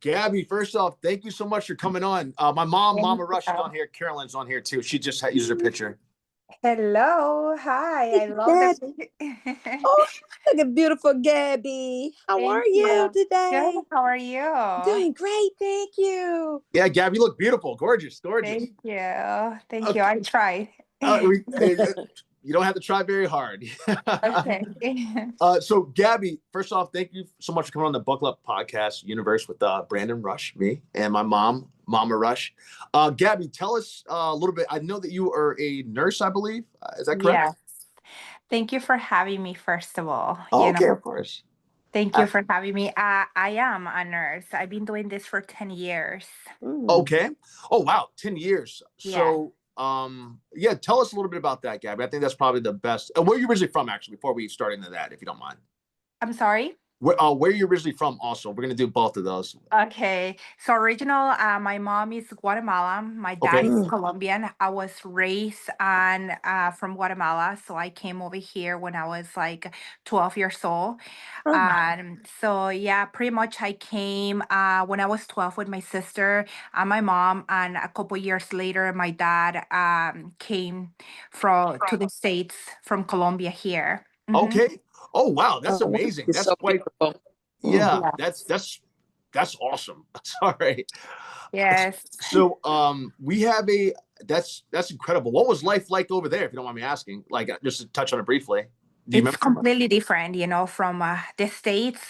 Gabby, first off, thank you so much for coming on. My mom, Thank Mama Rush, is you. on here. Carolyn's on here too. She just used her picture. Hello. Hi. I love Gab- the oh, look at beautiful Gabby. How Thank are you you. Good. today? How are you? Doing great, thank you. Yeah, Gabby, you look beautiful, gorgeous, gorgeous. Thank you. Thank you. Okay, I tried. you don't have to try very hard. Okay. So, Gabby, first off, thank you so much for coming on the Buckle Up Podcast Universe with Brandon Rush, me, and my mom, Mama Rush. Gabby, tell us a little bit. I know that you are a nurse, I believe. Is that correct? Yes. Thank you for having me, first of all. Oh, okay, of course. Thank you for having me. I am a nurse. I've been doing this for 10 years. Mm. Okay. Oh, wow. 10 years. Yeah. So, yeah, tell us a little bit about that, Gabby. I think that's probably the best. Where are you originally from, actually, before we start into that, if you don't mind? I'm sorry. Where are you originally from also? We're going to do both of those. Okay. So original, my mom is Guatemalan. My dad Okay. is Colombian. I was raised on from Guatemala. So I came over here when I was like 12 years old. Oh, So yeah, pretty much I came when I was 12 with my sister and my mom, and a couple years later, my dad came to the States from Colombia here. Okay. Oh, wow. That's wow, amazing. it's That's so quite, beautiful. Mm. yeah, Yeah. that's awesome. Sorry. Yes. So, we have that's incredible. What was life like over there, if you don't mind me asking? Like, just to touch on it briefly. Do you It's remember? completely different, from the States,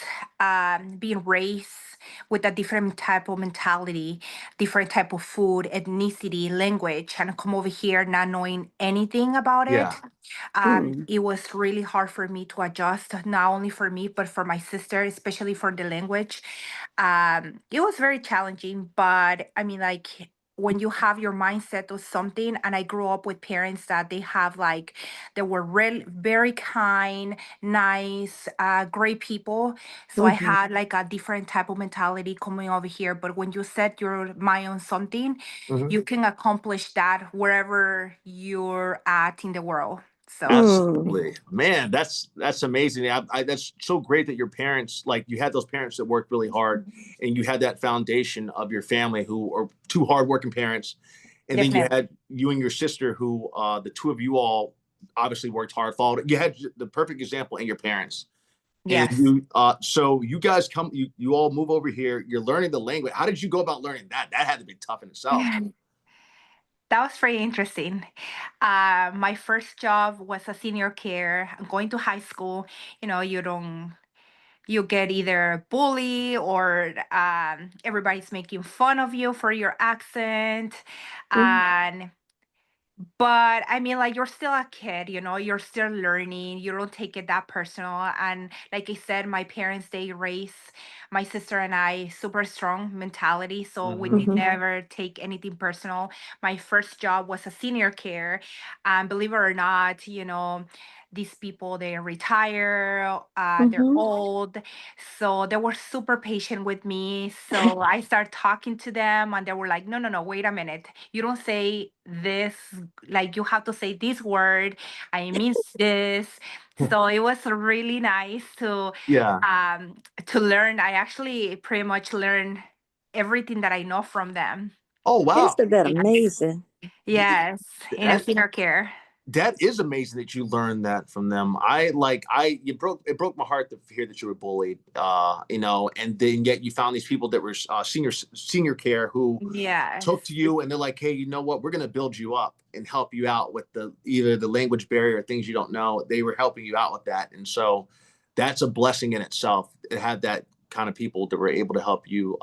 being raised with a different type of mentality, different type of food, ethnicity, language, and come over here not knowing anything about it. Yeah. Mm. It was really hard for me to adjust, not only for me, but for my sister, especially for the language. It was very challenging, but I mean, like, when you have your mindset of something, and I grew up with parents that they were real very kind, nice, great people. So I Mhm. had like a different type of mentality coming over here. But when you set your mind on something, Mhm. you can accomplish that wherever you're at in the world. So Mm. Absolutely, man. That's amazing. That's so great that your parents, like, you had those parents that worked really hard, and you had that foundation of your family who are two hardworking parents, and then you definitely. had you and your sister who, the two of you all obviously worked hard. Followed. You had the perfect example in your parents, and Yes. so you guys you all move over here. You're learning the language. How did you go about learning that? That had to be tough in itself. That was very interesting. My first job was a senior care. Going to high school, you get either bully or everybody's making fun of you for your accent. Mm. And but I mean, like, you're still a kid, you're still learning. You don't take it that personal. And like I said, my parents, they raised my sister and I super strong mentality. So we Mhm. did Mhm. never take anything personal. My first job was a senior care. And believe it or not, these people, they retire, they're Mhm. old. So they were super patient with me. So I started talking to them, and they were like, no, no, no, wait a minute. You don't say this, like, you have to say this word. I mean this. So it was really nice Yeah. to learn. I actually pretty much learned everything that I know from them. Oh, wow. Isn't that Yeah. amazing? Yes, in a That senior care. that is amazing that you learned that from them. It broke my heart to hear that you were bullied, and then yet you found these people that were senior care who took to Yes, you, and they're like, hey, you know what, we're going to build you up and help you out with either the language barrier or things you don't know. They were helping you out with that, and so that's a blessing in itself to have that kind of people that were able to help you.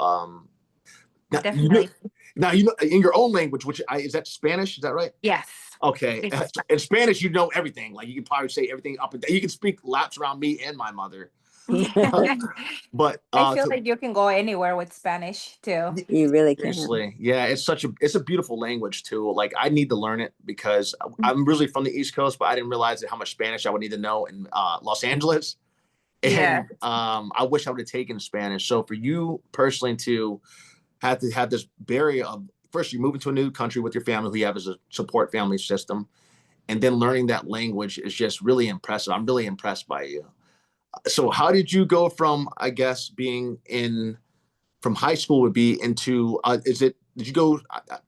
Now, definitely. in your own language, which is that Spanish? Is that right? Yes. Okay. It's In Spanish, you know everything. Like, you can probably say everything up and down. You can speak laps around me and my mother. But I feel like you can go anywhere with Spanish too. You really can. seriously, yeah, it's a beautiful language too. Like, I need to learn it because I'm really from the East Coast, but I didn't realize how much Spanish I would need to know in Los Angeles. Yeah. And I wish I would have taken Spanish. So for you personally to have this barrier of, first, you move into a new country with your family who you have as a support family system, and then learning that language is just really impressive. I'm really impressed by you. So how did you go from, I guess, being in from high school would be into did you go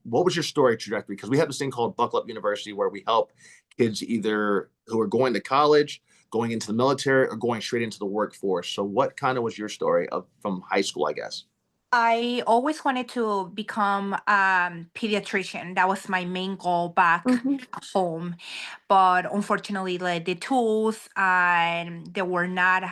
what was your story trajectory? Because we have this thing called Buckle Up University where we help kids either who are going to college, going into the military, or going straight into the workforce. So what kind of was your story of from high school, I guess? I always wanted to become pediatrician. That was my main goal back Mm-hmm. home. But unfortunately, like the tools and they were not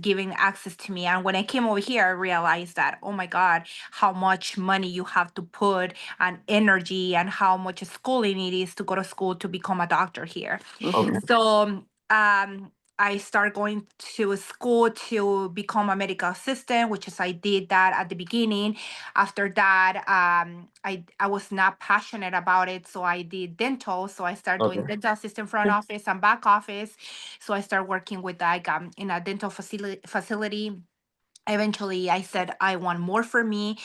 giving access to me. And when I came over here, I realized that, oh my God, how much money you have to put and energy and how much schooling it is to go to school to become a doctor here. Okay. Mm-hmm. So I started going to school to become a medical assistant, which is I did that at the beginning. After that, I was not passionate about it, so I did dental. So I started doing Okay. dental assistant, front office, and back office. So I started working with like in a dental facility. Eventually, I said I want more for me.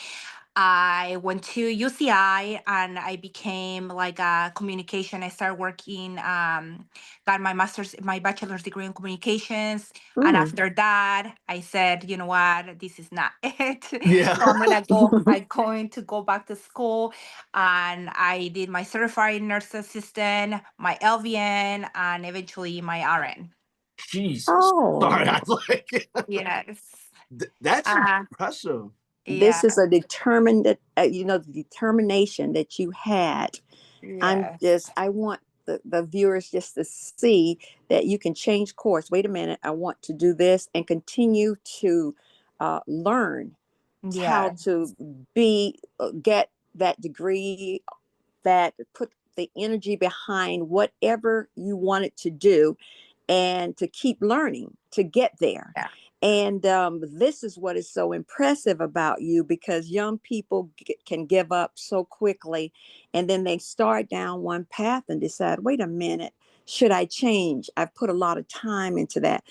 I went to UCI and I became like a communication. I started working, got my bachelor's degree in communications. And Mm. after that, I said, you know what, this is not it. Yeah. So I'm going to go back to school. And I did my certified nurse assistant, my LVN, and eventually my RN. Jesus. Sorry, I Oh, was like Yes. that's Uh, impressive. this yeah. is a determined, the determination that you had. Yes. I want the viewers just to see that you can change course. Wait a minute, I want to do this and continue to learn how Yeah. to get that degree, that put the energy behind whatever you wanted to do and to keep learning to get there. Yeah. And this is what is so impressive about you, because young people can give up so quickly, and then they start down one path and decide, wait a minute, should I change? I've put a lot of time into that.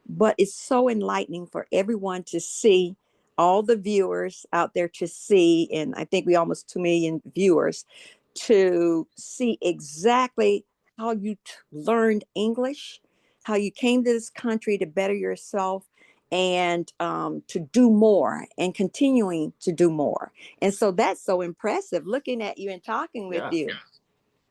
But it's so enlightening for everyone to see, all the viewers out there to see, and I think we almost 2 million viewers, to see exactly how you learned English, how you came to this country to better yourself, and to do more and continuing to do more. And so that's so impressive looking at you and talking with Yeah. you.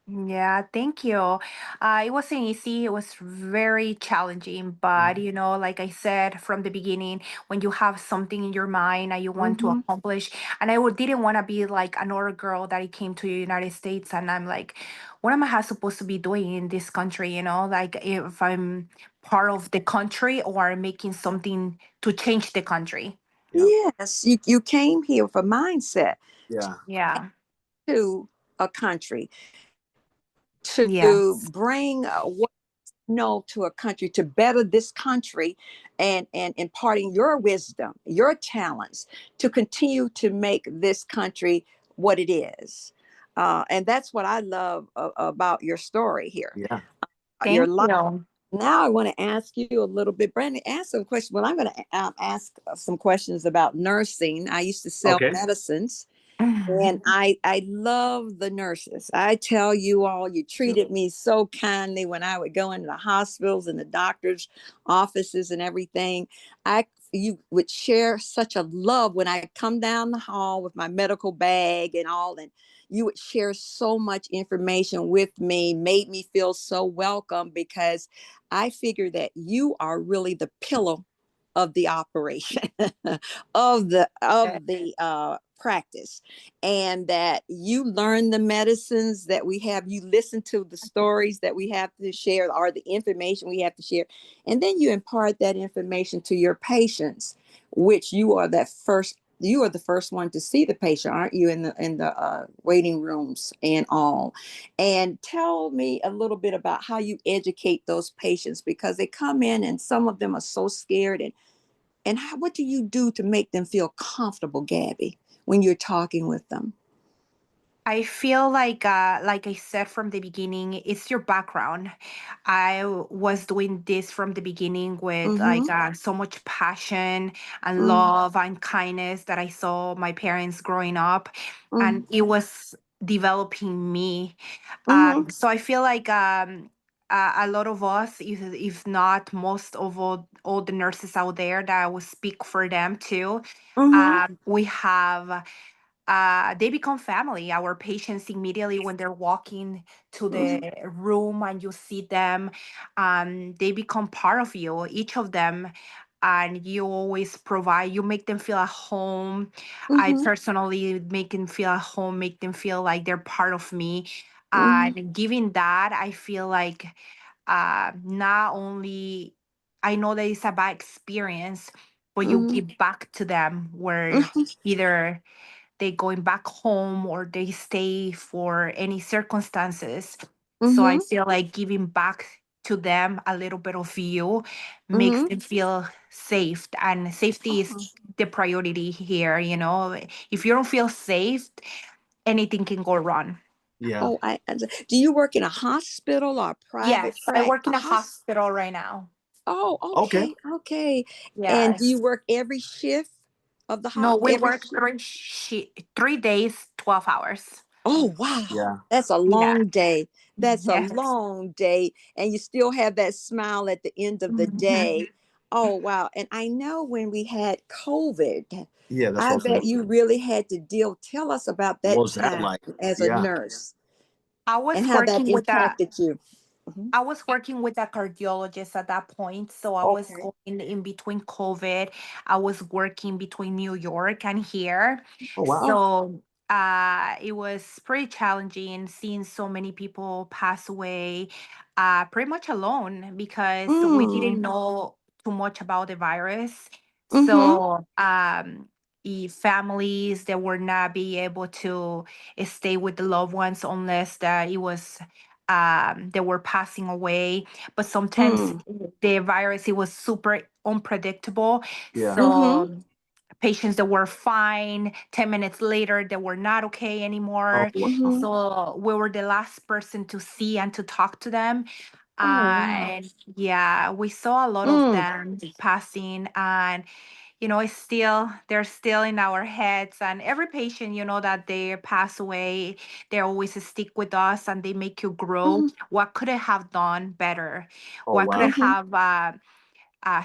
Yeah, thank you. It wasn't easy. It was very challenging, but Mhm. like I said from the beginning, when you have something in your mind and you want to Mm-hmm. accomplish, and didn't want to be like another girl that came to the United States, and I'm like, what am I supposed to be doing in this country? Like if I'm part of the country or making something to change the country. Yeah. Yes, you came here with a mindset Yeah. Yeah. to a country to Yes. bring what you know to a country, to better this country, and imparting your wisdom, your talents, to continue to make this country what it is. And that's what I love about your story here, Yeah. your Thank life. you. Now I want to ask you a little bit, Brandon, ask some questions. Well, I'm going to ask some questions about nursing. I used to sell Okay. medicines, and I love the nurses. I tell you all, you treated me so kindly when I would go into the hospitals and the doctors' offices and everything. I You would share such a love when I come down the hall with my medical bag and all, and you would share so much information with me, made me feel so welcome, because I figure that you are really the pillar of the operation, of the practice, and that you learn the medicines that we have, you listen to the stories that we have to share, or the information we have to share, and then you impart that information to your patients, which you are the first one to see the patient, aren't you, in the waiting rooms and all. And tell me a little bit about how you educate those patients, because they come in and some of them are so scared, and what do you do to make them feel comfortable, Gabby, when you're talking with them? I feel like I said from the beginning, it's your background. Was doing this from the beginning with Mm-hmm. so much passion and Mm-hmm. love and kindness that I saw my parents growing up, Mm-hmm. and it was developing me. Mm-hmm. So I feel like a lot of us, if not most of all the nurses out there, that I will speak for them too. Mm-hmm. We have they become family. Our patients immediately when they're walking to Mm-hmm. the room and you see them, they become part of you, each of them, and you always provide. You make them feel at home. I Mm-hmm. personally make them feel at home, make them feel like they're part of me, Mm-hmm. and giving that, I feel like not only I know that it's a bad experience, but you Mm-hmm. give back to them where Mm-hmm. either they going back home or they stay for any circumstances. So I Mm-hmm. feel like giving back to them a little bit of you makes Mm-hmm. them feel safe, and safety is Oh, the priority here. If you don't feel safe, anything can go wrong. Yeah. oh, do you work in a hospital or a private Yes, I work a in a hospital? hospital right now. Oh, Okay. okay, okay. And do you Yes. work every shift of the No, we every work shift? 3 days, 12 hours. Oh, wow. Yeah. That's a Yeah. long day. That's a Yes. long day. And you still have that smile at the end of the Mhm. day. Oh, wow. And I know when we had COVID, Yeah. That's I what I'm bet saying. you really had to tell us about What that was that time like? as a Yeah. nurse I was and how that working with a impacted you. Mhm. I was working with a cardiologist at that point. So I was Okay. going in between COVID. I was working between New York and here. Oh wow. Oh, So it was pretty challenging seeing so many people pass away pretty much alone because we didn't mm, know too much about the virus. mm-hmm, So families that were not be able to stay with the loved ones unless that it was they were passing away. But sometimes mm, the virus, it was super unpredictable. Yeah. mm-hmm, So patients that were fine 10 minutes later they were not okay Oh anymore. wow. mm-hmm. So we were the last person to see and to talk to them. Oh, wow. And yeah, we saw a lot of Mm, them passing, and it's still they're still in our heads. And every patient, that they pass away, they always stick with us and they make you grow. mm-hmm, What could I have done better? Oh What could I wow. mm-hmm, have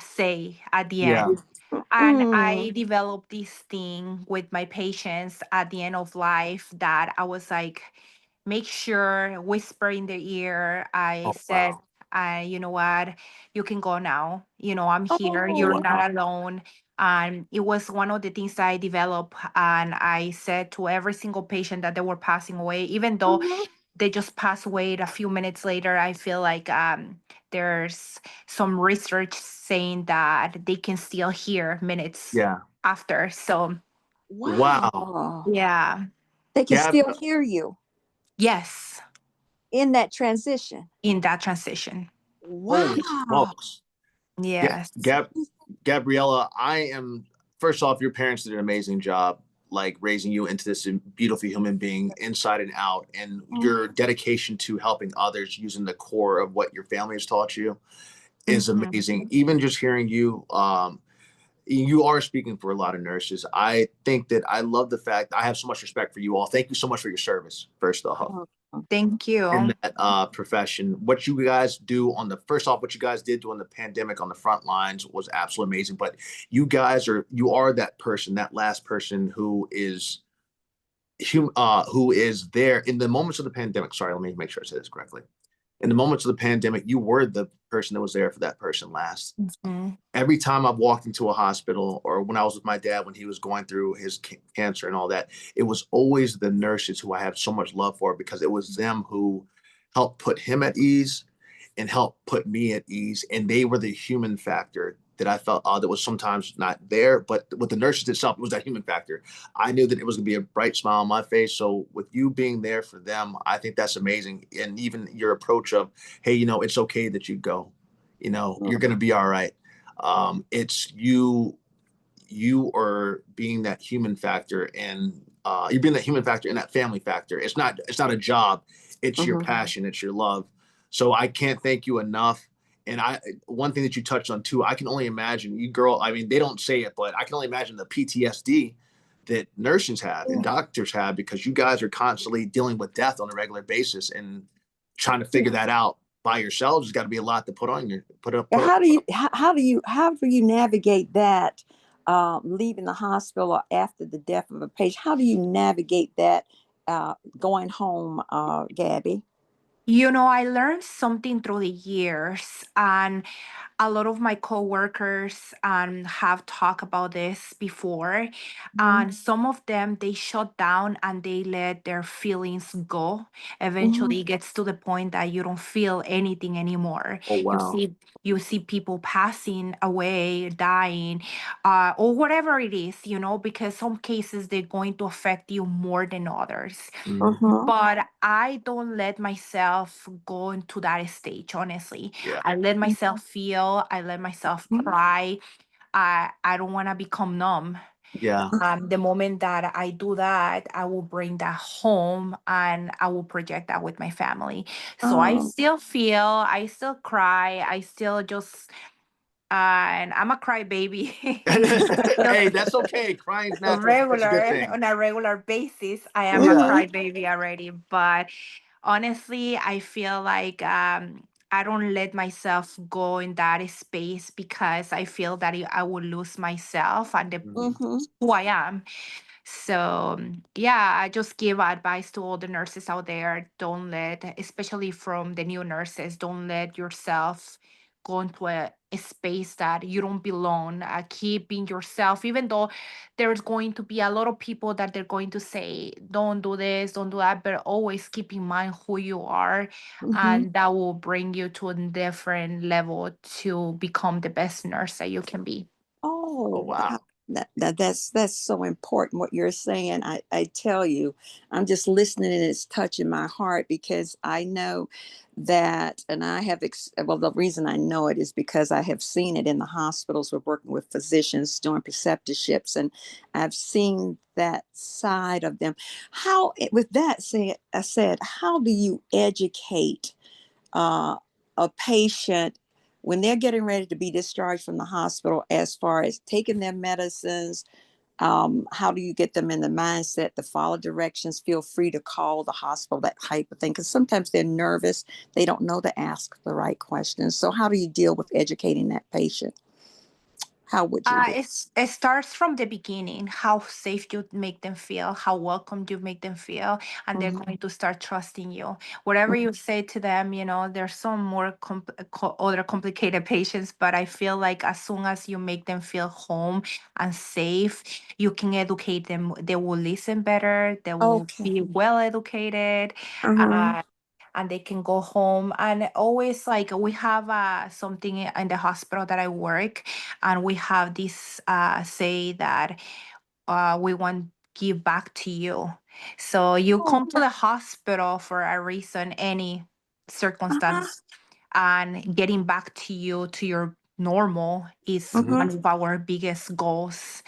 say at the Yeah. end? And mm, I developed this thing with my patients at the end of life that I was like, make sure, whisper in their ear. I Oh said, wow. you know what, you can go now. I'm here. oh, You're Wow. not alone. And it was one of the things that I developed. And I said to every single patient that they were passing away, even though mm-hmm, they just passed away a few minutes later, I feel like there's some research saying that they can still hear minutes Yeah. after. So, Wow. wow. yeah. They can Gab. still hear you Yes, in that transition. in that transition. Holy Wow. smokes. Yes. Gabriela, I am, first off, your parents did an amazing job, like raising you into this beautiful human being inside and out. And your dedication to helping others using the core of what your family has taught you is Mhm. amazing. Even just hearing you, you are speaking for a lot of nurses. I think that I love the fact I have so much respect for you all. Thank you so much for your service, first off, Oh, Thank in you. that profession. What you guys do on the first off, what you guys did during the pandemic on the front lines was absolutely amazing. But you are that person, that last person who is there in the moments of the pandemic. Sorry, let me make sure I say this correctly. In the moments of the pandemic, you were the person that was there for that person last. Mhm. Every time I've walked into a hospital or when I was with my dad when he was going through his cancer and all that, it was always the nurses who I have so much love for because it was them who helped put him at ease and helped put me at ease. And they were the human factor that I felt that was sometimes not there. But with the nurses itself, it was that human factor. I knew that it was going to be a bright smile on my face. So with you being there for them, I think that's amazing. And even your approach of, hey, it's okay that you go. You're going to be all right. It's you are being that human factor and you're being that human factor and that family factor. It's not a job, it's your mhm. passion, it's your love. So I can't thank you enough. And one thing that you touched on too, I can only imagine you girl, I mean, they don't say it, but I can only imagine the PTSD that nurses have and Yeah, doctors have because you guys are constantly dealing with death on a regular basis and trying to figure yeah. that out by yourselves. There's got to be a lot to put on your put up. And Put up. how do you navigate that, leaving the hospital or after the death of a patient? How do you navigate that, going home, Gabby? I learned something through the years, and a lot of my coworkers have talked about this before, Mhm. and some of them they shut down and they let their feelings go. Mhm. Eventually, it gets to the point that you don't feel anything anymore. Oh You wow. see, you see people passing away, dying, or whatever it is, because some cases they're going to affect you more than others. Mhm. Mhm. But I don't let myself go into that stage, honestly. Yeah. I let myself feel, I let myself Mhm. cry. I don't want to become numb. Yeah. The moment that I do that, I will bring that home and I will project that with my family. So I Oh. still feel, I still cry, I still just, and I'm a crybaby. Hey, that's okay. Crying's natural. It's a good Regular thing. on a regular basis, I am a Yeah. Mhm. crybaby already. But honestly, I feel like I don't let myself go in that space because I feel that I will lose myself and Mhm. Mhm. who I am. So, yeah, I just give advice to all the nurses out there. Don't let, especially from the new nurses, don't let yourself go into a space that you don't belong. Keep being yourself, even though there's going to be a lot of people that they're going to say, don't do this, don't do that, but always keep in mind who you are. Mhm. And that will bring you to a different level to become the best nurse that you can be. Oh Oh, wow. wow. That's so important what you're saying. I tell you, I'm just listening and it's touching my heart because I know that, and I have, well, the reason I know it is because I have seen it in the hospitals. We're working with physicians doing preceptorships, and I've seen that side of them. With that said, how do you educate uh, a patient when they're getting ready to be discharged from the hospital as far as taking their medicines? How do you get them in the mindset to follow directions? Feel free to call the hospital, that type of thing, because sometimes they're nervous. They don't know to ask the right questions. So how do you deal with educating that patient? How would you do? It starts from the beginning, how safe you make them feel, how welcome you make them feel, and they're Mhm. going to start trusting you. Whatever you say to them, there's some more other complicated patients, but I feel like as soon as you make them feel home and safe, you can educate them. They will listen better, they will Okay. be well educated. Uh-huh. Uh, and they can go home. And always, like, we have something in the hospital that I work, and we have this say that we want give back to you. So you Oh. come to the hospital for a reason, any Uh-huh. circumstance, and getting back to you to your normal is Mhm. Uh-huh. one of our biggest goals.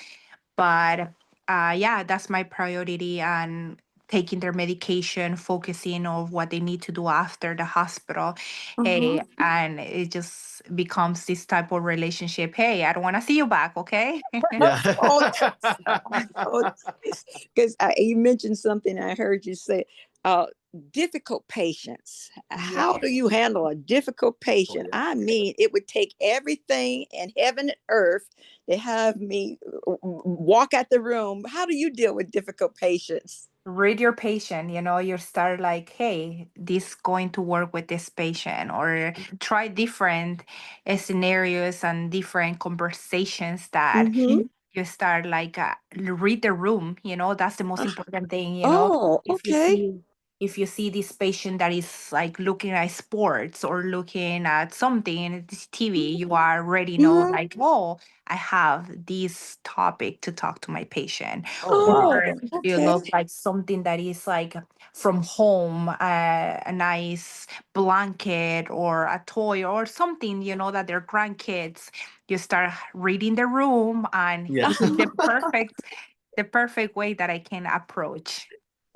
But yeah, that's my priority, and taking their medication, focusing on what they need to do after the hospital. Uh-huh. Hey, and it just becomes this type of relationship. Hey, I don't want to see you back, okay? Yeah. Oh, that's oh, because you mentioned something I heard you say. Uh, Difficult patients. How Yeah. do you handle a difficult Oh patient? yeah. I mean, it would take everything in heaven and earth to have me walk out the room. How do you deal with difficult patients? Read your patient, you start like, hey, this going to work with this patient, or try different scenarios and different conversations that Mm-hmm. you start like read the room. That's the most important thing. Oh, if you okay. see if you see this patient that is like looking at sports or looking at something in this TV, you already know, Mm-hmm. like, oh, I have this topic to talk to my patient. Oh wow. Oh, Or you okay. look like something that is like from home, a nice blanket or a toy or something, that their grandkids. You start reading the room, and Yeah. this is the perfect way that I can approach.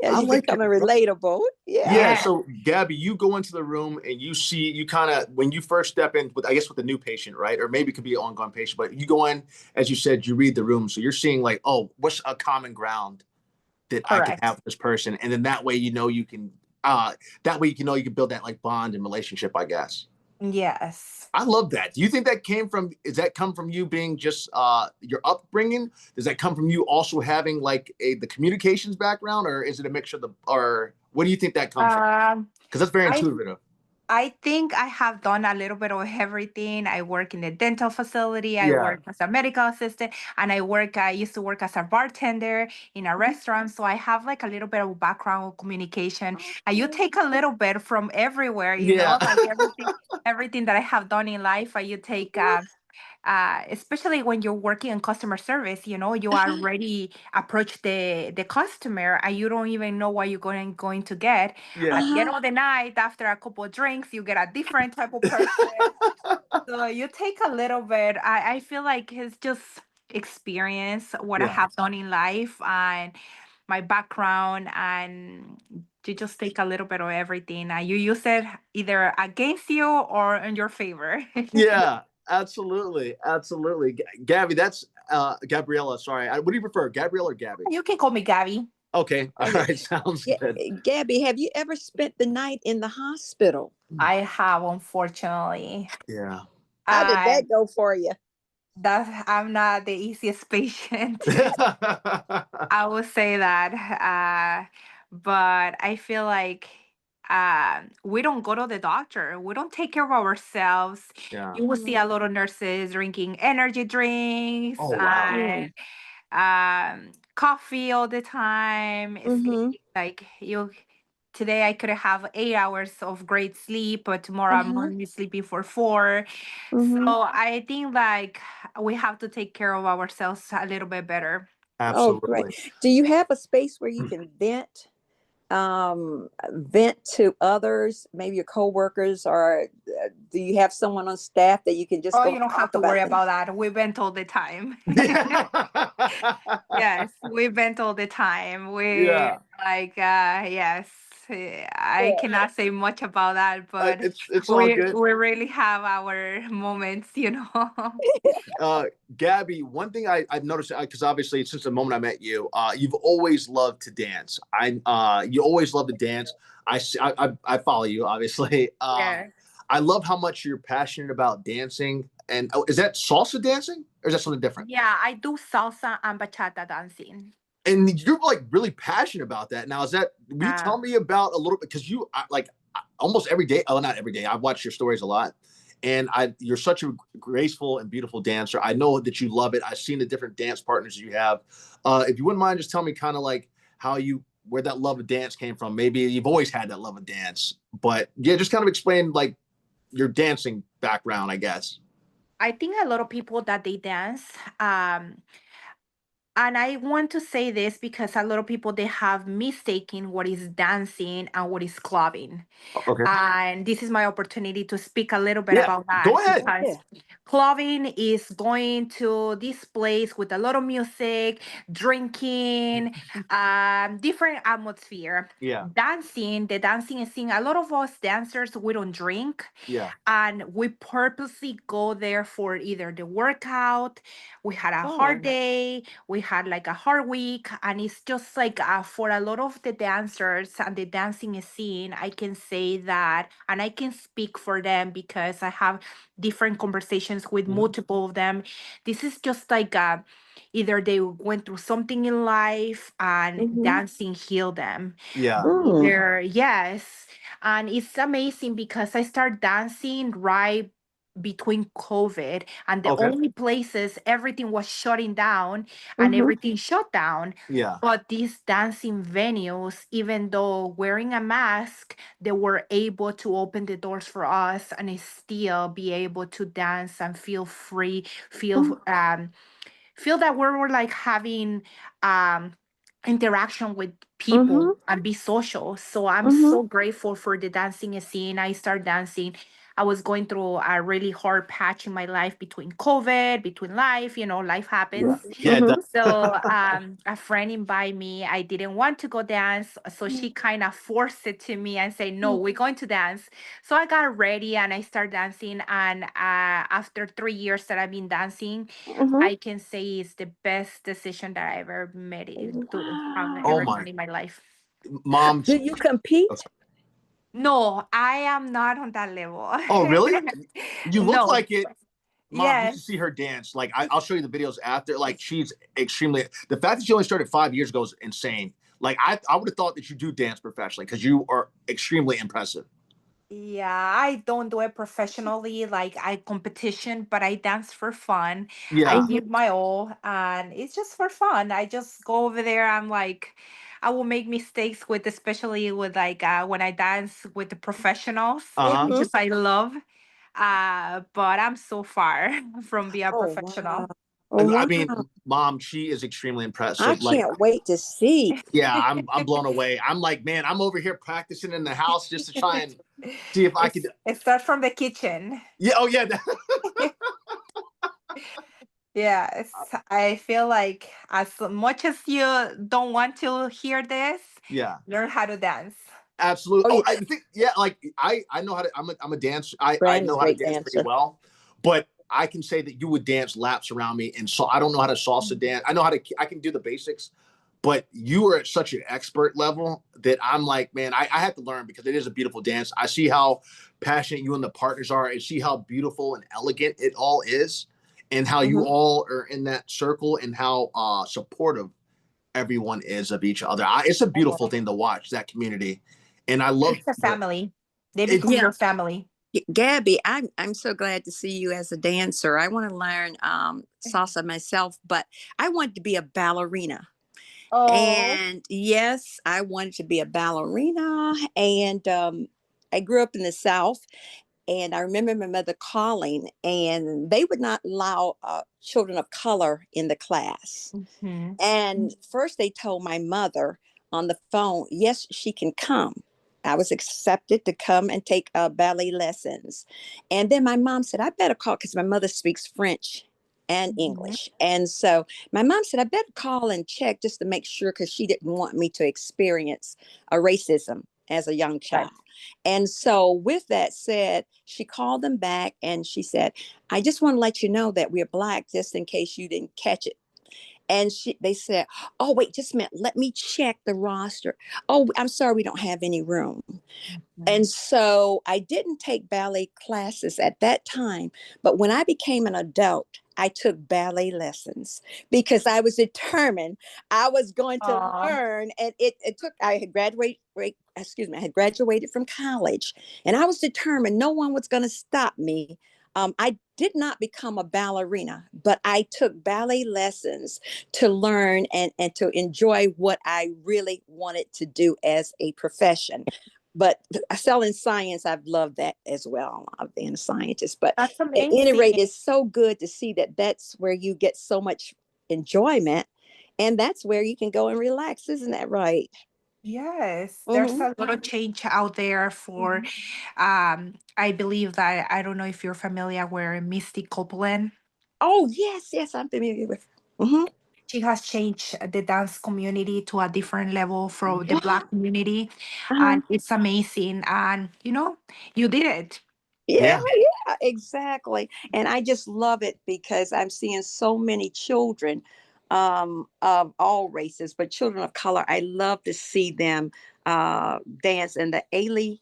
Yeah, I you like it. becoming relatable. Yeah. Yeah. Yeah, So Gabby, you go into the room and you kind of when you first step in with, I guess, with the new patient, right? Or maybe it could be an ongoing patient, but you go in, as you said, you read the room. So you're seeing like, oh, what's a common ground that I can have correct. with this person? And then that way, you can That way, you can build that like bond and relationship, I guess. Yes. I love that. Do you think that does that come from you being just your upbringing? Does that come from you also having like the communications background, or is it a mixture or what do you think that comes from? Um, Because that's very I intuitive. I think I have done a little bit of everything. I work in the dental facility. I Yeah. work as a medical assistant, and I used to work as a bartender in a restaurant. So I have like a little bit of background with communication. And you take a little bit from everywhere, Yeah. like everything that I have done in life. You take especially when you're working in customer service, you already approach the customer and you don't even know what you're going to get. Yeah. At the end of the night, after a couple of drinks, you get a different type of person. So you take a little bit. I feel like it's just experience what I Yeah. have done in life and my background, and you just take a little bit of everything and you use it either against you or in your favor. Yeah. Absolutely. Absolutely. Gabby, that's Gabriela. Sorry. What do you prefer, Gabriela or Gabby? You can call me Gabby. Okay. All Okay. right. Sounds good. Gabby, have you ever spent the night in the hospital? I have, unfortunately. Yeah. How did I that go for you? I'm not the easiest patient. I would say that. But I feel like we don't go to the doctor. We don't take care of ourselves. Yeah. You will see a lot of nurses drinking energy drinks Oh wow. Mm. coffee all the time. Mm-hmm. Sleeping, like today I could have 8 hours of great sleep, but tomorrow I'm Uh-huh. only sleeping for 4. So Mm-hmm. I think like we have to take care of ourselves a little bit better. Oh, great. Absolutely. Do you have a space where you can vent? Vent to others, maybe your coworkers, or do you have someone on staff that you can just Oh, go you don't have talk to worry about things? about that. We vent all the time. Yeah. Yes, we vent all the time. We Yeah. like yes. I Yeah. cannot say much about that, but It's all we good. we really have our moments. Gabby, one thing I've noticed, because obviously since the moment I met you, you've always loved to dance. You always love to dance. I follow you, obviously. Yeah. I love how much you're passionate about dancing. And is that salsa dancing or is that something different? Yeah, I do salsa and bachata dancing. And you're like really passionate about that. Now, will you Uh, tell me about a little bit? Because almost every day, oh, not every day, I've watched your stories a lot. And you're such a graceful and beautiful dancer. I know that you love it. I've seen the different dance partners you have. If you wouldn't mind, just tell me kind of like where that love of dance came from. Maybe you've always had that love of dance, but yeah, just kind of explain like your dancing background, I guess. I think a lot of people that they dance, and I want to say this because a lot of people they have mistaken what is dancing and what is clubbing. Okay. And this is my opportunity to speak a little bit Yeah. about that Go ahead. because clubbing is going to this place with a lot of music, drinking, different atmosphere. Yeah. The dancing is seeing a lot of us dancers, we don't drink Yeah. and we purposely go there for either the workout, we had a hard Oh. day, we had like a hard week, and it's just like for a lot of the dancers and the dancing scene, I can say that, and I can speak for them because I have different conversations with multiple of them. This is just like either they went through something in life and Mm-hmm. dancing healed them. Yeah. Mm. Yes. And it's amazing because I started dancing right between COVID, and the Okay. only places everything was shutting down and Mm-hmm. everything shut down. Yeah. But these dancing venues, even though wearing a mask, they were able to open the doors for us and still be able to dance and feel free, feel that we're like having um interaction with people Mm-hmm. and be social. So I'm Mm-hmm. so grateful for the dancing scene. I started dancing. I was going through a really hard patch in my life between COVID, between life, life happens. Yeah. Yeah. It Mm-hmm. does. So a friend invited me. I didn't want to go dance. So she kind of forced it to me and said, no, we're going to dance. So I got ready and I started dancing. And after 3 years that I've been dancing, Mm-hmm. I can say it's the best decision that I ever made it to have Oh ever Wow. my done in my life. mom. Do you compete? No, I am not on that level. Oh, really? You look No. like it. Mom, you Yes. should see her dance. Like I'll show you the videos after. Like she's extremely. The fact that she only started 5 years ago is insane. Like I would have thought that you do dance professionally because you are extremely impressive. Yeah, I don't do it professionally, like I competition, but I dance for fun. I Yeah. give my all, and it's just for fun. I just go over there. I'm like, I will make mistakes with, especially with like when I dance with the professionals, Uh huh. which Mhm. is I love. But I'm so far from being a Oh, wow. professional. Oh, I wow. mean, Mom, she is extremely I impressive. Like, can't wait to see. yeah, I'm blown away. I'm like, man, I'm over here practicing in the house just to try and see if I could. It starts from the kitchen. Yeah. Oh, yeah. Yes, I feel like as much as you don't want to hear this, Yeah. learn how to dance. Absolutely. Oh, Oh, yeah. I think yeah. Like I know how to. I'm a dancer. I Brand is know a how to great dance pretty dancer. well, but I can say that you would dance laps around me, and so I don't know how to salsa dance. I know how to. I can do the basics, but you are at such an expert level that I'm like, man, I have to learn because it is a beautiful dance. I see how passionate you and the partners are, and see how beautiful and elegant it all is, and how you Hmm. all are in that circle, and how supportive everyone is of each other. It's a beautiful thing to watch that community, and I love It's a the family. They it. become Yeah. your family. Gabby, I'm so glad to see you as a dancer. I want to learn salsa myself, but I wanted to be a ballerina. Oh, And yes, I wanted to be a ballerina. And I grew up in the South. And I remember my mother calling, and they would not allow children of color in the class. mhm. And first, they told my mother on the phone, yes, she can come. I was accepted to come and take ballet lessons. And then my mom said, I better call because my mother speaks French and Mhm. English. And so my mom said, I better call and check just to make sure because she didn't want me to experience a racism as a young Right. child. And so, with that said, she called them back and she said, I just want to let you know that we're Black, just in case you didn't catch it. And they said, oh, wait, just a minute. Let me check the roster. Oh, I'm sorry, we don't have any room. And Mhm. so I didn't take ballet classes at that time. But when I became an adult, I took ballet lessons because I was determined I was going to Aw. learn. And it took, I had graduated, excuse me, I had graduated from college and I was determined no one was going to stop me. I did not become a ballerina, but I took ballet lessons to learn and to enjoy what I really wanted to do as a profession. But selling science, I've loved that as well. I've been a scientist, but That's at any amazing. rate, it's so good to see that that's where you get so much enjoyment, and that's where you can go and relax. Isn't that right? Yes, there's Hmm. a lot of change out there for I believe that I don't know if you're familiar with Misty Copeland. Oh yes, yes, I'm familiar with. Hmm. She has changed the dance community to a different level from the Yeah. Black community, Uh-huh. and it's amazing. And you did it. Yeah, Yeah. yeah, exactly. And I just love it because I'm seeing so many children of all races, but children of color. I love to see them dance in the Ailey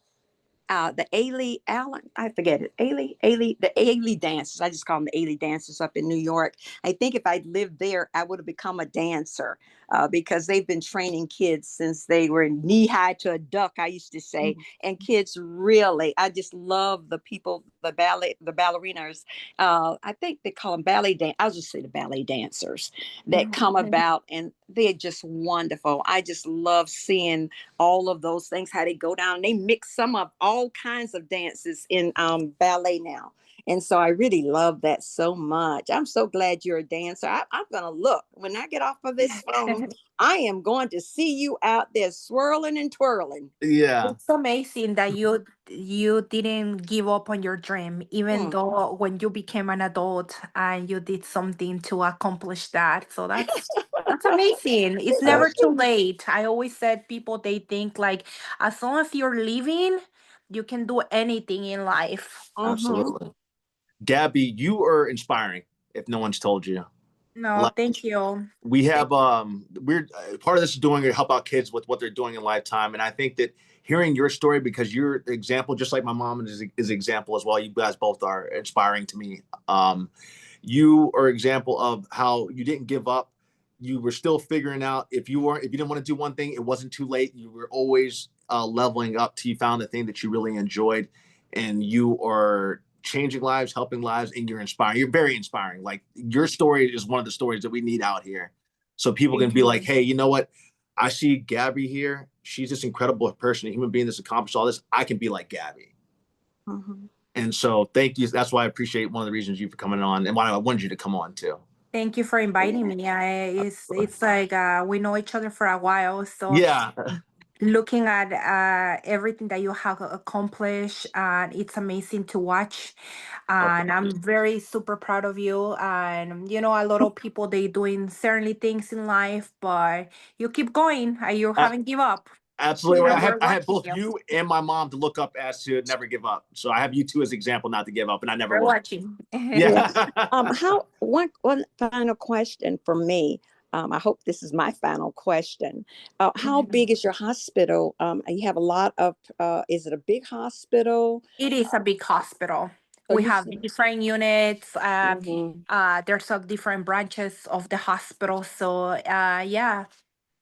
Allen, I forget it, the Ailey dancers. I just call them the Ailey dancers up in New York. I think if I'd lived there, I would have become a dancer because they've been training kids since they were knee high to a duck, I used to say. Mhm. And kids really, I just love the people, the ballerinas. I think they call them ballet dance. I'll just say the ballet dancers that come Mhm. about, and they're just wonderful. I just love seeing all of those things, how they go down. They mix some of all kinds of dances in ballet now. And so I really love that so much. I'm so glad you're a dancer. I'm going to look when I get off of this phone. I am going to see you out there swirling and twirling. Yeah. It's amazing that you didn't give up on your dream, even Hmm. though when you became an adult and you did something to accomplish that. So that's amazing. It's It never is. too late. I always said people they think like as long as you're living, you can do anything in life. Mhm. Absolutely. Gabby, you are inspiring. If no one's told you. No, Like thank you. we Thank have we're part of this is doing to help out kids with what they're doing in lifetime, and I think that hearing your story, because your example, just like my mom is example as well, you guys both are inspiring to me. You are example of how you didn't give up. You were still figuring out, if you didn't want to do one thing, it wasn't too late. You were always leveling up till you found the thing that you really enjoyed, and you are changing lives, helping lives, and you're inspiring. You're very inspiring. Like, your story is one of the stories that we need out here, so people can thank be like, you. hey, you know what? I see Gabby here. She's this incredible person, a human being that's accomplished all this. I can be like Gabby. Mhm. And so thank you. That's why I appreciate one of the reasons you for coming on, and why I wanted you to come on too. Thank you for inviting me. It's like we know each other for a while, so Yeah, looking at everything that you have accomplished, and it's amazing to watch. oh, And thank you. I'm very super proud of you. And a lot of people, they doing certainly things in life, but you keep going and you A- haven't give up. Absolutely right. And we're I have watching both you. you and my mom to look up as to never give up. So I have you two as example not to give up, and I never We're will. watching. Yeah. Yeah. How one final question for me. I hope this is my final question. How big is your hospital? You have a lot of. Is it a big hospital? It is a big hospital. So We you have said. different units. Mhm. There's different branches of the hospital. So yeah,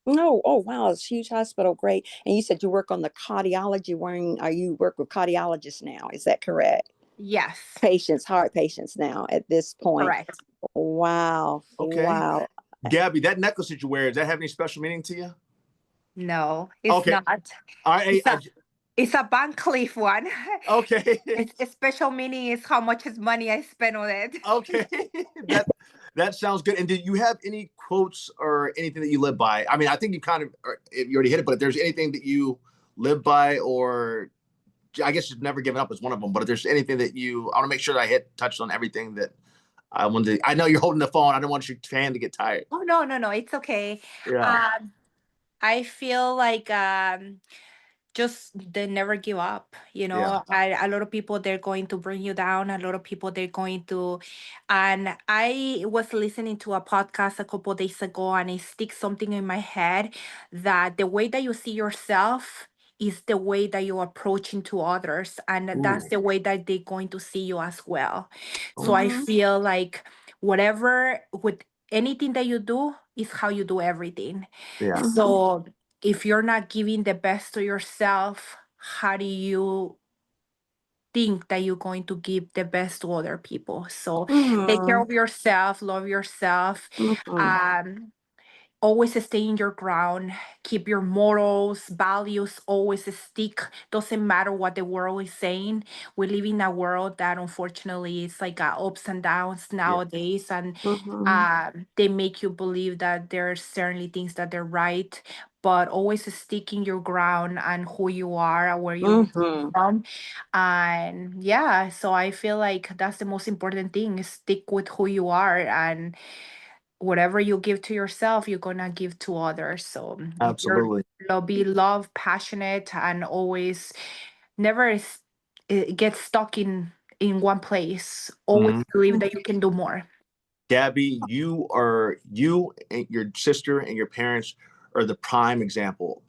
No, oh wow, it's a huge hospital, great. And you said you work on the cardiology wing. Are you work with cardiologists now? Is that correct? yes, Patients, heart patients now at this point. correct. Wow, Okay, wow. Gabby, that necklace that you wear, does that have any special meaning to you? No, it's Okay. not. All right. It's a it's a Van Cleef one. Okay. It's special meaning is how much is money I spent on it. Okay. that that sounds good. And did you have any quotes or anything that you live by? I mean, I think you kind of you already hit it, but if there's anything that you live by, or I guess just never giving up is one of them. But if there's anything that I want to make sure that I touched on everything that I wanted to. I know you're holding the phone. I don't want your hand to get tired. Oh no, no, no, it's okay. Yeah. Um, I feel like just they never give up. Yeah. A lot of people, they're going to bring you down. A lot of people, they're going to. And I was listening to a podcast a couple days ago, and it sticks something in my head, that the way that you see yourself is the way that you approach into others, and that's Ooh. the way that they're going to see you as well. So Oh. I Mhm. feel like whatever, with anything that you do, is how you do everything. Yeah. Mhm. So if you're not giving the best to yourself, how do you think that you're going to give the best to other people? So take care Mhm. of yourself, love yourself. Mhm. Um, Always stay in your ground, keep your morals, values always stick. Doesn't matter what the world is saying. We live in a world that unfortunately is like ups and downs Yeah. nowadays, and Mhm. they make you believe that there are certainly things that they're right, but always stick in your ground and who you are and where you're Mhm. from. And yeah, so I feel like that's the most important thing, is stick with who you are, and whatever you give to yourself, you're gonna give to others. So Absolutely. be love, passionate, and always never get stuck in one place. Always Mhm. believe that you can do more. Gabby, you and your sister and your parents are the prime example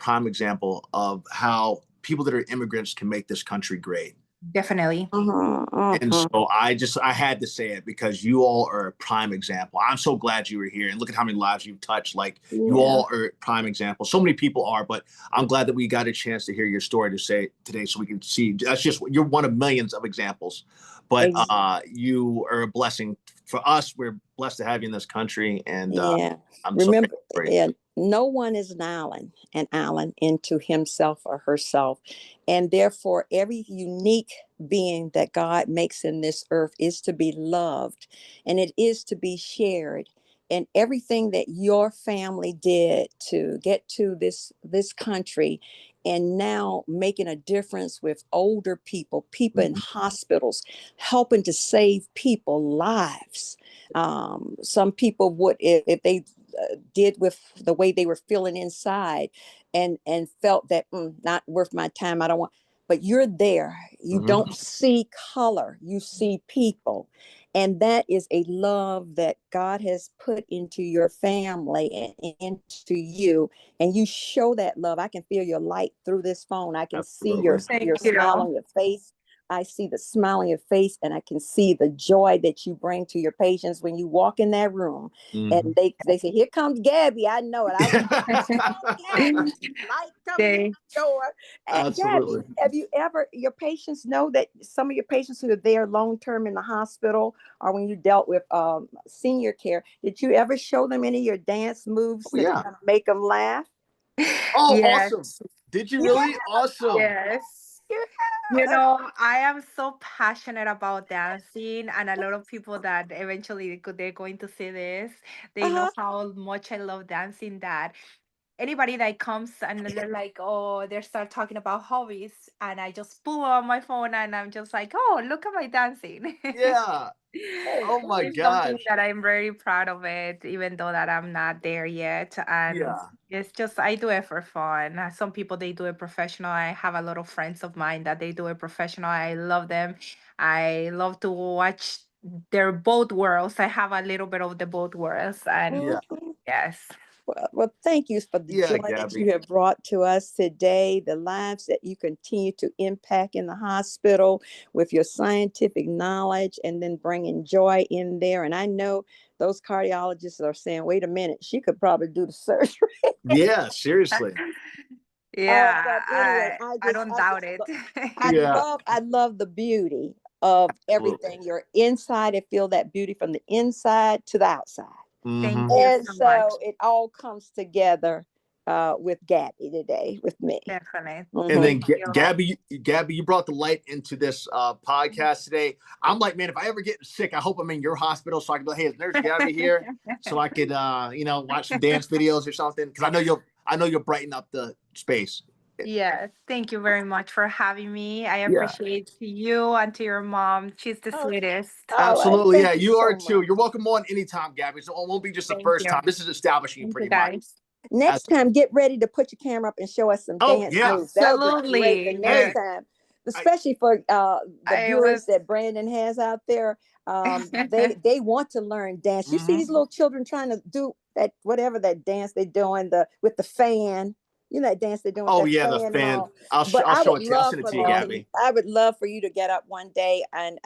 of how people that are immigrants can make this country great. Definitely. Mhm. And Mhm. so I had to say it, because you all are a prime example. I'm so glad you were here, and look at how many lives you've touched. Like, you Yeah. all are prime examples. So many people are, but I'm glad that we got a chance to hear your story to say today, so we can see that's just, you're one of millions of examples. But Ex- you are a blessing for us. We're blessed to have you in this country, and yeah. I'm so Remember, thankful for you. yeah, no one is an island into himself or herself. And therefore, every unique being that God makes in this earth is to be loved, and it is to be shared. And everything that your family did to get to this country, and now making a difference with older people, people in Mhm. hospitals, helping to save people lives. Some people would, if they did with the way they were feeling inside, and felt that, not worth my time, I don't want. But you're there, you Mhm. don't see color, you see people. And that is a love that God has put into your family and into you. And you show that love. I can feel your light through this phone. I can see your, Absolutely. Thank your smile you. on your face. I see the smile on your face, and I can see the joy that you bring to your patients when you walk in that room. And they say, "Here comes Gabby." I know it. I was Gabby, light coming in Thank- the door. Gabby, Absolutely. have you ever, your patients know that some of your patients who are there long term in the hospital, or when you dealt with senior care, did you ever show them any of your dance moves Oh, to yeah. kind of make them laugh? Oh, awesome. Yes. Did you Yeah, really? Awesome. Yes. yeah. You know, I am so passionate about dancing, and a lot of people that eventually they're going to see this, they know Uh-huh. how much I love dancing. That anybody that comes and they're like, oh, they start talking about hobbies, and I just pull on my phone and I'm just like, oh, look at my dancing. Yeah. Oh, Oh my It's something gosh. that I'm very proud of it, even though that I'm not there yet. And Yeah. it's just I do it for fun. Some people they do it professional. I have a lot of friends of mine that they do it professional. I love them. I love to watch their both worlds. I have a little bit of the both worlds, and Yeah. mhm. yes, Well, thank you for the Yeah, joy that Gabby. you have brought to us today, the lives that you continue to impact in the hospital with your scientific knowledge, and then bringing joy in there. And I know those cardiologists are saying, wait a minute, she could probably do the surgery. Yeah, seriously. yeah, But anyway, I don't doubt it. Yeah, I love the beauty of absolutely. everything. You're inside and feel that beauty from the inside to the outside. Thank Hmm. you And so much. so it all comes together with Gabby today, with me. Definitely. And Mhm. then Thank you. Gabby, you brought the light into this podcast today. I'm like, man, if I ever get sick, I hope I'm in your hospital so I can be like, hey, is Nurse Gabby here? So I could, watch some dance videos or something. Because I know you'll brighten up the space. Yes, thank you very much for having me. I Yeah, appreciate you and to your mom. She's the Oh, sweetest. all right. absolutely. Yeah, Thank you you are so too. much. You're welcome on anytime, Gabby. So it won't be just the Thank first you. time. This is establishing you Thank you, pretty much. guys. Next time, get ready to put your camera up and show us some Oh dance yeah. moves. That would be great the Absolutely. next Hey, Yes. time, I, especially for the I viewers was that Brandon has out there. They want to learn dance. You see mhm. these little children trying to do that, whatever that dance they're doing, the with the fan. You know that dance they're doing with Oh that yeah, the fan and fan. all. But I'll I show would it to you. I'll love send it for to you, them to. cool. Gabby. I would love for you to get up one day and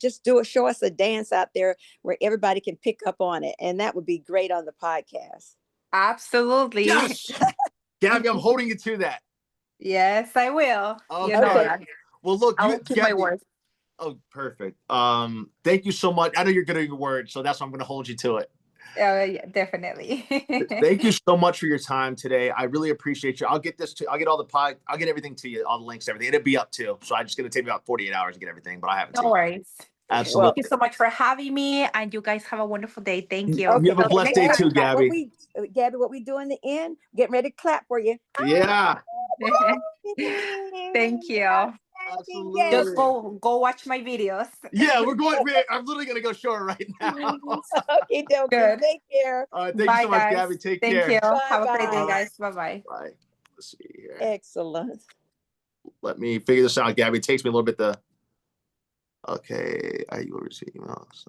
just show us a dance out there where everybody can pick up on it, and that would be great on the podcast. Absolutely. Yes, Gabby, I'm holding you to that. Yes, I will. You Okay. know All Okay. right. that. Well, look, I you, will keep my Gabby. word. Oh, perfect. Thank you so much. I know you're good at your word, so that's why I'm going to hold you to it. Yeah, definitely. Thank you so much for your time today. I really appreciate you. I'll get all the I'll get everything to you, all the links, everything. It'll be up too. So I'm just going to take me about 48 hours to get everything, but I have it to No you. worries. Well, Thank you Absolutely. so much for having me, and you guys have a wonderful day. Thank you. You okay, have a Till the and blessed next day Gabby, too, time, guys. what Gabby. we do in the end? Getting ready to clap for you. Yeah, Thank you. Just absolutely. go watch my videos. Yeah, I'm literally going to go show her right now. Okay, dokie. Good. Take care. All right. Thank you Bye, so much, Gabby. guys. Take Thank you. care. Bye Have a great day, All bye. right. guys. Bye bye. Bye. Let's see here. Excellent. Let me figure this out, Gabby. It takes me a little bit to. Okay. I will receive emails.